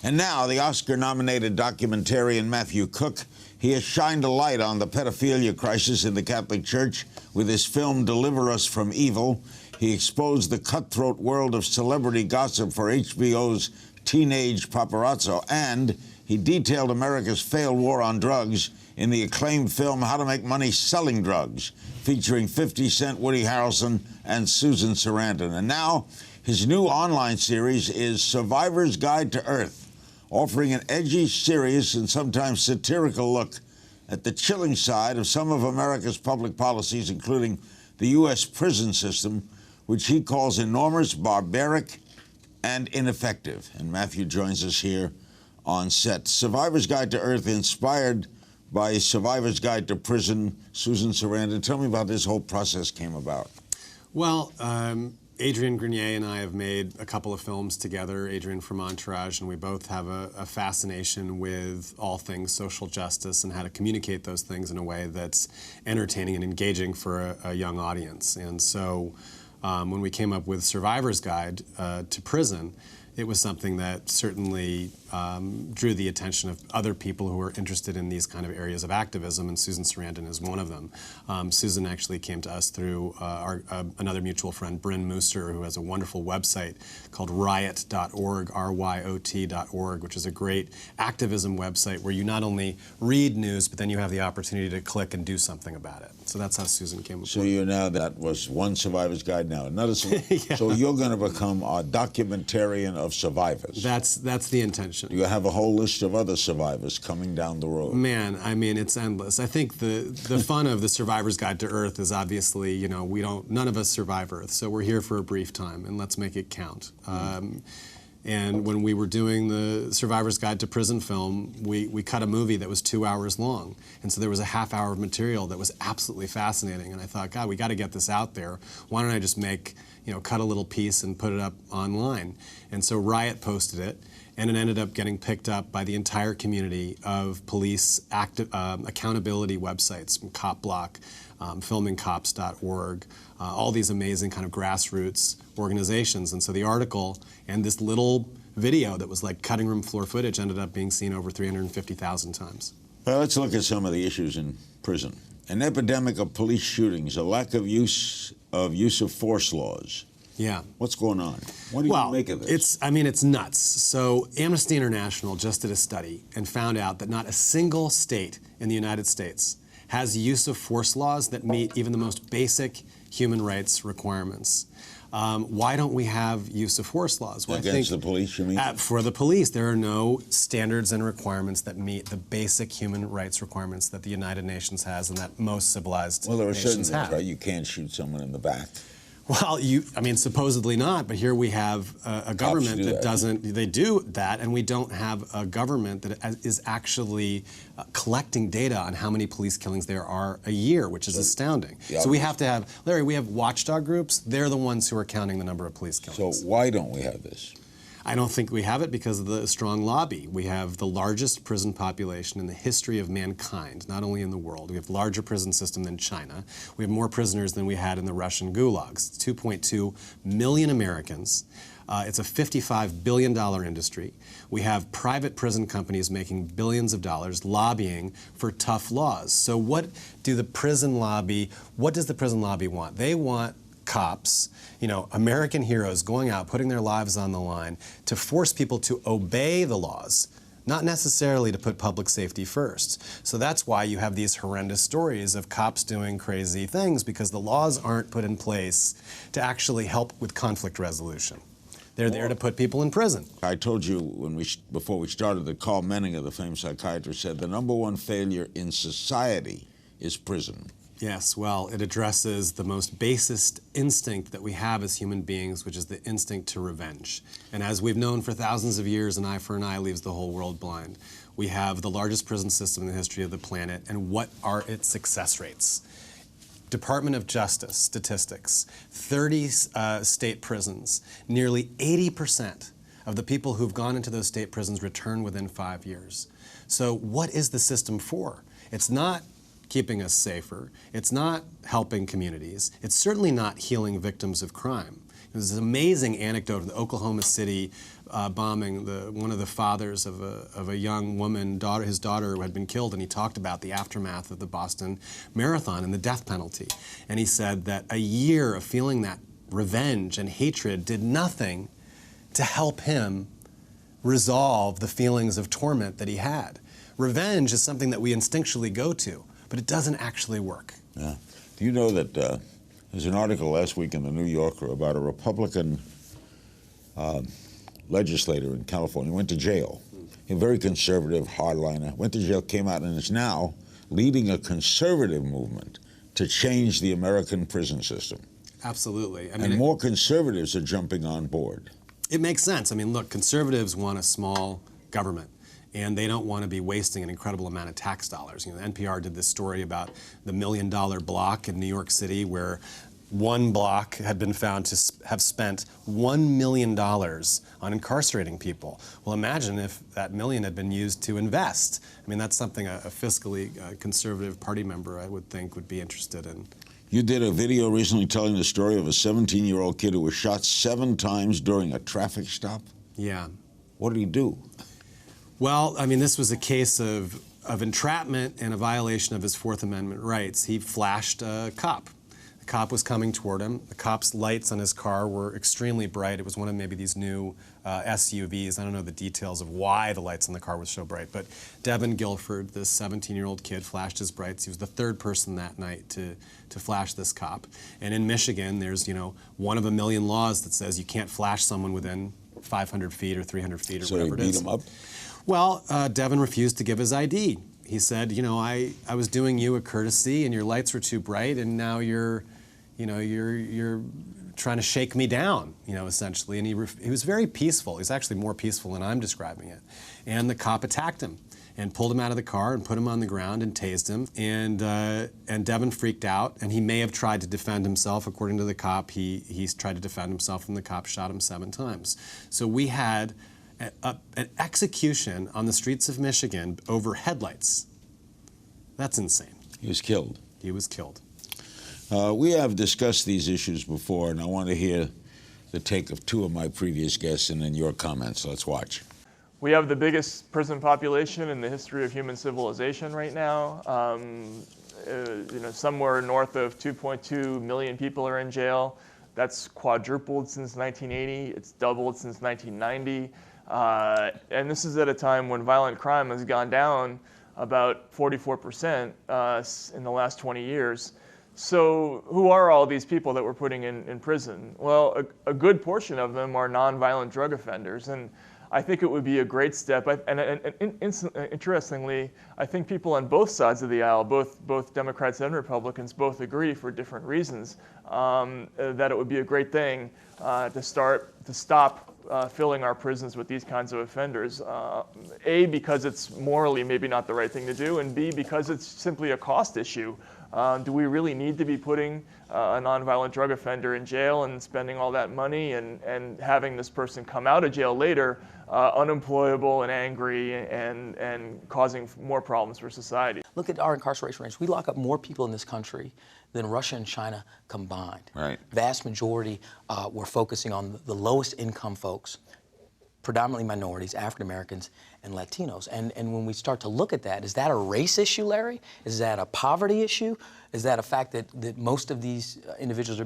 And now, the Oscar-nominated documentarian Matthew Cooke, he has shined a light on the pedophilia crisis in the Catholic Church with his film Deliver Us from Evil. He exposed the cutthroat world of celebrity gossip for HBO's Teenage Paparazzo, and he detailed America's failed war on drugs in the acclaimed film How to Make Money Selling Drugs, featuring 50 Cent, Woody Harrelson, and Susan Sarandon. And now, his new online series is Survivor's Guide to Earth, offering an edgy, serious, and sometimes satirical look at the chilling side of some of America's public policies, including the U.S. prison system, which he calls enormous, barbaric, and ineffective. And Matthew joins us here on set. Survivor's Guide to Earth, inspired by Survivor's Guide to Prison. Susan Sarandon, tell me about this whole process came about. Well, Adrian Grenier and I have made a couple of films together, Adrian from Entourage, and we both have a fascination with all things social justice and how to communicate those things in a way that's entertaining and engaging for a young audience. And so when we came up with Survivor's Guide to Prison, it was something that certainly drew the attention of other people who are interested in these kind of areas of activism, and Susan Sarandon is one of them. Susan actually came to us through another mutual friend, Bryn Mooster, who has a wonderful website called riot.org, R-Y-O-T.org, which is a great activism website where you not only read news, but then you have the opportunity to click and do something about it. So that's how Susan came up with it. So you're now, that was one Survivor's Guide, now another Yeah. So you're going to become a documentarian of survivors. That's the intention. You have a whole list of other survivors coming down the road. Man, I mean, it's endless. I think the fun of the Survivor's Guide to Earth is obviously, you know, none of us survive Earth, so we're here for a brief time, and let's make it count. And when we were doing the Survivor's Guide to Prison film, we cut a movie that was 2 hours long. And so there was a half hour of material that was absolutely fascinating. And I thought, God, we got to get this out there. Why don't I just cut a little piece and put it up online? And so Riot posted it, and it ended up getting picked up by the entire community of police accountability websites, Cop Block, filmingcops.org, all these amazing kind of grassroots organizations. And so the article and this little video that was like cutting room floor footage ended up being seen over 350,000 times. Well, let's look at some of the issues in prison. An epidemic of police shootings, a lack of use of force laws. Yeah. What's going on? What do you make of this? It's nuts. So Amnesty International just did a study and found out that not a single state in the United States has use of force laws that meet even the most basic human rights requirements. Why don't we have use of force laws? Well, Against the police, you mean? For the police, there are no standards and requirements that meet the basic human rights requirements that the United Nations has and that most civilized nations have. Well, there are certain things, right? You can't shoot someone in the back. Well, supposedly not, but here we have a government that doesn't, they do that, and we don't have a government that is actually collecting data on how many police killings there are a year, which is astounding. So we have to have, Larry, we have watchdog groups. They're the ones who are counting the number of police killings. So why don't we have this? I don't think we have it because of the strong lobby. We have the largest prison population in the history of mankind, not only in the world. We have a larger prison system than China. We have more prisoners than we had in the Russian gulags. It's 2.2 million Americans. It's a $55 billion industry. We have private prison companies making billions of dollars lobbying for tough laws. So what does the prison lobby want? They want cops, American heroes going out, putting their lives on the line to force people to obey the laws, not necessarily to put public safety first. So that's why you have these horrendous stories of cops doing crazy things, because the laws aren't put in place to actually help with conflict resolution. They're there to put people in prison. I told you before we started that Carl Menninger, the famous psychiatrist, said the #1 failure in society is prison. Yes, well, it addresses the most basest instinct that we have as human beings, which is the instinct to revenge. And as we've known for thousands of years, an eye for an eye leaves the whole world blind. We have the largest prison system in the history of the planet, and what are its success rates? Department of Justice statistics, 30 state prisons, nearly 80% of the people who've gone into those state prisons return within 5 years. So what is the system for? It's not keeping us safer. It's not helping communities. It's certainly not healing victims of crime. There's this amazing anecdote of the Oklahoma City bombing, one of the fathers of a young woman, his daughter who had been killed, and he talked about the aftermath of the Boston Marathon and the death penalty. And he said that a year of feeling that revenge and hatred did nothing to help him resolve the feelings of torment that he had. Revenge is something that we instinctually go to, but it doesn't actually work. Yeah. Do you know that there's an article last week in the New Yorker about a Republican legislator in California, went to jail. A very conservative hardliner, went to jail, came out, and is now leading a conservative movement to change the American prison system. Absolutely. And more conservatives are jumping on board. It makes sense. I mean, look, conservatives want a small government, and they don't want to be wasting an incredible amount of tax dollars. You know, NPR did this story about the $1 million block in New York City, where one block had been found to have spent $1 million on incarcerating people. Well, imagine if that million had been used to invest. I mean, that's something a fiscally conservative party member, I would think, would be interested in. You did a video recently telling the story of a 17-year-old kid who was shot 7 times during a traffic stop. Yeah. What did he do? Well, I mean, this was a case of entrapment and a violation of his Fourth Amendment rights. He flashed a cop. The cop was coming toward him. The cop's lights on his car were extremely bright. It was one of maybe these new SUVs. I don't know the details of why the lights on the car were so bright, but Devin Guilford, this 17-year-old kid, flashed his brights. He was the 3rd person that night to flash this cop. And in Michigan, there's, you know, one of a million laws that says you can't flash someone within 500 feet or 300 feet or whatever it is. So he beat him up? Well, Devin refused to give his ID. He said, you know, I was doing you a courtesy and your lights were too bright, and now you're trying to shake me down, you know, essentially. And he was very peaceful. He's actually more peaceful than I'm describing it. And the cop attacked him and pulled him out of the car and put him on the ground and tased him. And Devin freaked out, and he may have tried to defend himself. According to the cop, he tried to defend himself, and the cop shot him 7 times. So we had an execution on the streets of Michigan over headlights. That's insane. He was killed. He was killed. We have discussed these issues before, and I want to hear the take of 2 of my previous guests and then your comments. Let's watch. We have the biggest prison population in the history of human civilization right now. You know, somewhere north of 2.2 million people are in jail. That's quadrupled since 1980. It's doubled since 1990. And this is at a time when violent crime has gone down about 44% in the last 20 years. So who are all these people that we're putting in prison? Well, a good portion of them are nonviolent drug offenders. And I think it would be a great step. Interestingly, I think people on both sides of the aisle, both Democrats and Republicans, both agree for different reasons that it would be a great thing to stop filling our prisons with these kinds of offenders. A, because it's morally maybe not the right thing to do, and B, because it's simply a cost issue. Do we really need to be putting a nonviolent drug offender in jail and spending all that money and having this person come out of jail later unemployable and angry and causing more problems for society? Look at our incarceration rates. We lock up more people in this country than Russia and China combined. Right. Vast majority we're focusing on the lowest income folks, predominantly minorities, African Americans, and Latinos. And when we start to look at that, is that a race issue, Larry? Is that a poverty issue? Is that a fact that most of these individuals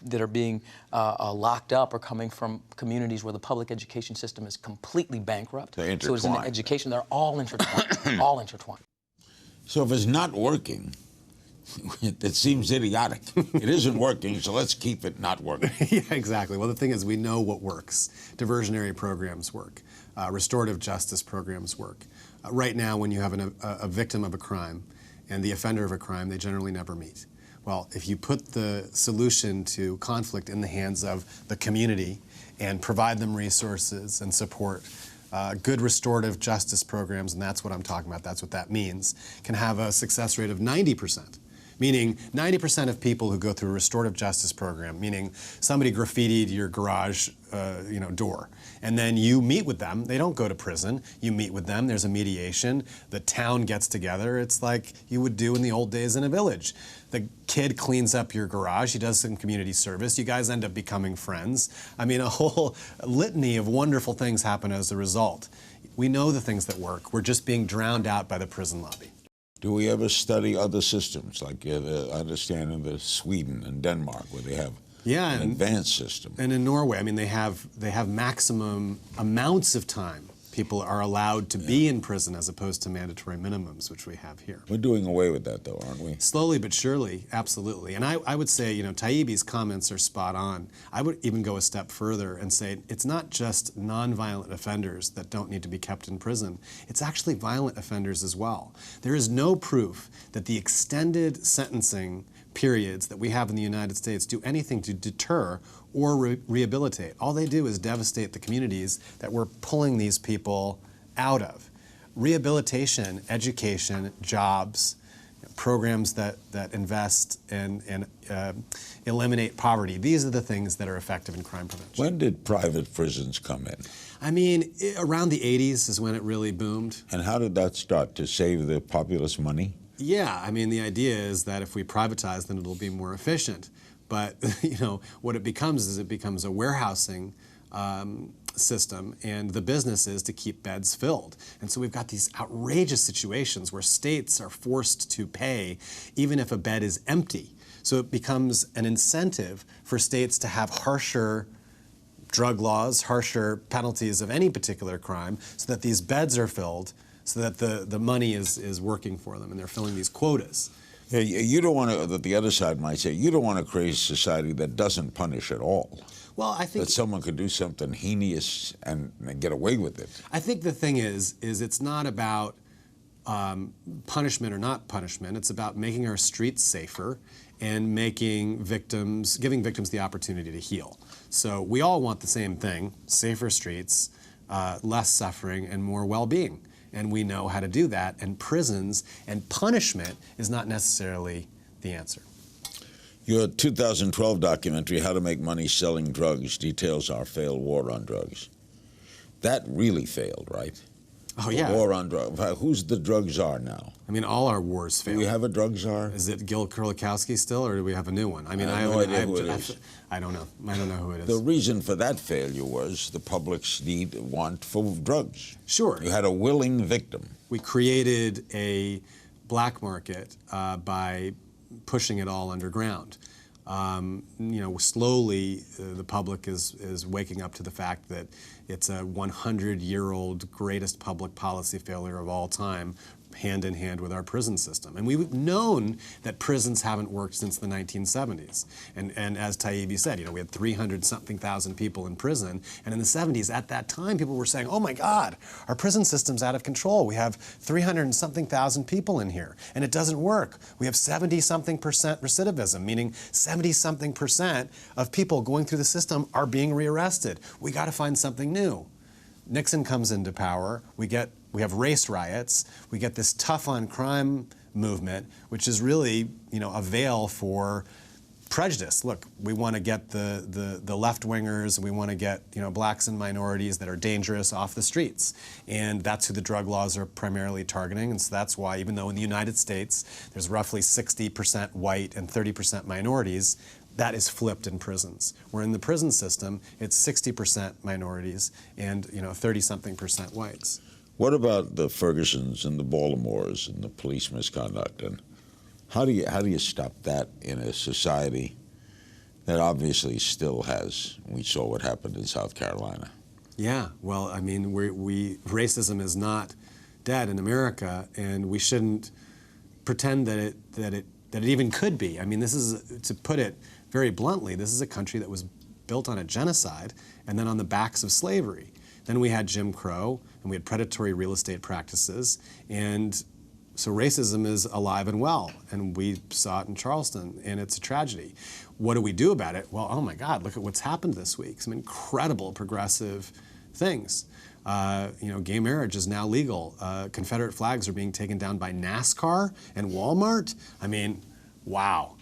that are being locked up are coming from communities where the public education system is completely bankrupt? They're so it's an education, they're all intertwined, all intertwined. So if it's not working, it seems idiotic. It isn't working, so let's keep it not working. Yeah, exactly. Well, the thing is, we know what works. Diversionary programs work. Restorative justice programs work. Right now, when you have a victim of a crime and the offender of a crime, they generally never meet. Well, if you put the solution to conflict in the hands of the community and provide them resources and support, good restorative justice programs, and that's what I'm talking about, that's what that means, can have a success rate of 90%. meaning 90% of people who go through a restorative justice program, meaning somebody graffitied your garage door, and then you meet with them. They don't go to prison. You meet with them. There's a mediation. The town gets together. It's like you would do in the old days in a village. The kid cleans up your garage. He does some community service. You guys end up becoming friends. I mean, a whole litany of wonderful things happen as a result. We know the things that work. We're just being drowned out by the prison lobby. Do we ever study other systems, like I understand in Sweden and Denmark, where they have an advanced system? And in Norway, I mean, they have maximum amounts of time. People are allowed to be in prison as opposed to mandatory minimums, which we have here. We're doing away with that, though, aren't we? Slowly but surely, absolutely. And I would say, Taibbi's comments are spot on. I would even go a step further and say it's not just nonviolent offenders that don't need to be kept in prison. It's actually violent offenders as well. There is no proof that the extended sentencing periods that we have in the United States do anything to deter or rehabilitate. All they do is devastate the communities that we're pulling these people out of. Rehabilitation, education, jobs, programs that invest and eliminate poverty, these are the things that are effective in crime prevention. When did private prisons come in? I mean, around the 80s is when it really boomed. And how did that start? To save the populace money? Yeah, I mean, the idea is that if we privatize, then it'll be more efficient. But, what it becomes is it becomes a warehousing system, and the business is to keep beds filled. And so we've got these outrageous situations where states are forced to pay even if a bed is empty. So it becomes an incentive for states to have harsher drug laws, harsher penalties of any particular crime, so that these beds are filled, so that the money is working for them, and they're filling these quotas. Yeah, you don't want to, the other side might say, you don't want to create a society that doesn't punish at all. Well, I think that someone could do something heinous and get away with it. I think the thing is it's not about punishment or not punishment. It's about making our streets safer and giving victims the opportunity to heal. So we all want the same thing: safer streets, less suffering, and more well-being. And we know how to do that, and prisons and punishment is not necessarily the answer. Your 2012 documentary, How to Make Money Selling Drugs, details our failed war on drugs. That really failed, right? Oh, yeah. The war on drugs. Who's the drug czar now? I mean, all our wars failed. Do we have a drug czar? Is it Gil Kurlikowski still, or do we have a new one? I mean, I have no idea who it is. I don't know. I don't know who it is. The reason for that failure was the public's want for drugs. Sure. You had a willing victim. We created a black market by pushing it all underground. Slowly the public is waking up to the fact that it's a 100-year-old greatest public policy failure of all time, hand in hand with our prison system. And we've known that prisons haven't worked since the 1970s. And as Taibbi said, we had 300-something thousand people in prison. And in the 70s, at that time, people were saying, oh my God, our prison system's out of control. We have 300-something thousand people in here, and it doesn't work. We have 70-something% recidivism, meaning 70-something% of people going through the system are being rearrested. We got to find something new. Nixon comes into power. We have race riots. We get this tough on crime movement, which is really, a veil for prejudice. Look, we want to get the left-wingers. We want to get, blacks and minorities that are dangerous off the streets. And that's who the drug laws are primarily targeting. And so that's why, even though in the United States there's roughly 60% white and 30% minorities, that is flipped in prisons. Where in the prison system, it's 60% minorities and 30-something% whites. What about the Fergusons and the Baltimores and the police misconduct? And how do you stop that in a society that obviously still has? We saw what happened in South Carolina. Yeah, well, I mean, racism is not dead in America, and we shouldn't pretend that it even could be. I mean, this is, to put it very bluntly, this is a country that was built on a genocide and then on the backs of slavery. Then we had Jim Crow, and we had predatory real estate practices, and so racism is alive and well, and we saw it in Charleston, and it's a tragedy. What do we do about it? Well, oh my God, look at what's happened this week. Some incredible progressive things. Gay marriage is now legal. Confederate flags are being taken down by NASCAR and Walmart. I mean, Wow.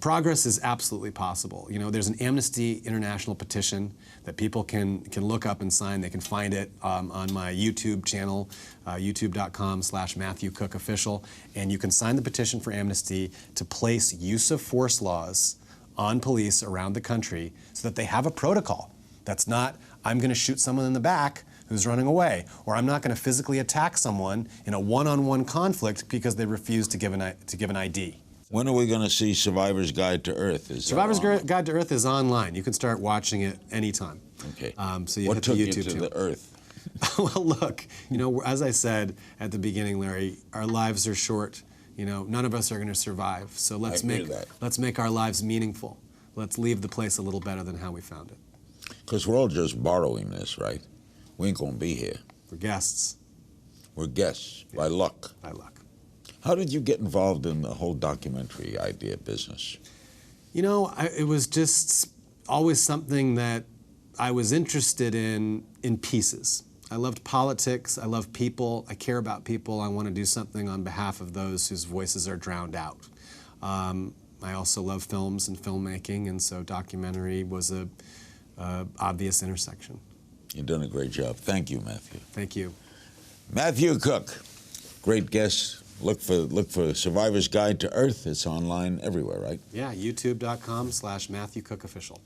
Progress is absolutely possible. You know, there's an Amnesty International petition that people can look up and sign. They can find it on my YouTube channel, youtube.com/Matthew Cooke Official, and you can sign the petition for Amnesty to place use of force laws on police around the country so that they have a protocol. That's not, I'm going to shoot someone in the back who's running away, or I'm not going to physically attack someone in a one-on-one conflict because they refuse to give an ID. When are we going to see Survivor's Guide to Earth? Survivor's Guide to Earth is online. You can start watching it anytime. Okay. So you what hit took the YouTube you to channel. the Earth? Well, look, you know, as I said at the beginning, Larry, our lives are short. You know, none of us are going to survive. So let's make our lives meaningful. Let's leave the place a little better than how we found it. Because we're all just borrowing this, right? We ain't going to be here. We're guests. We're guests, by luck. By luck. How did you get involved in the whole documentary idea business? You know, it was just always something that I was interested in pieces. I loved politics. I love people. I care about people. I want to do something on behalf of those whose voices are drowned out. I also love films and filmmaking, and so documentary was a obvious intersection. You've done a great job. Thank you, Matthew. Thank you. Matthew Cooke, great guest. Look for Survivor's Guide to Earth. It's online everywhere, right? Yeah, youtube.com/Matthew Cooke Official.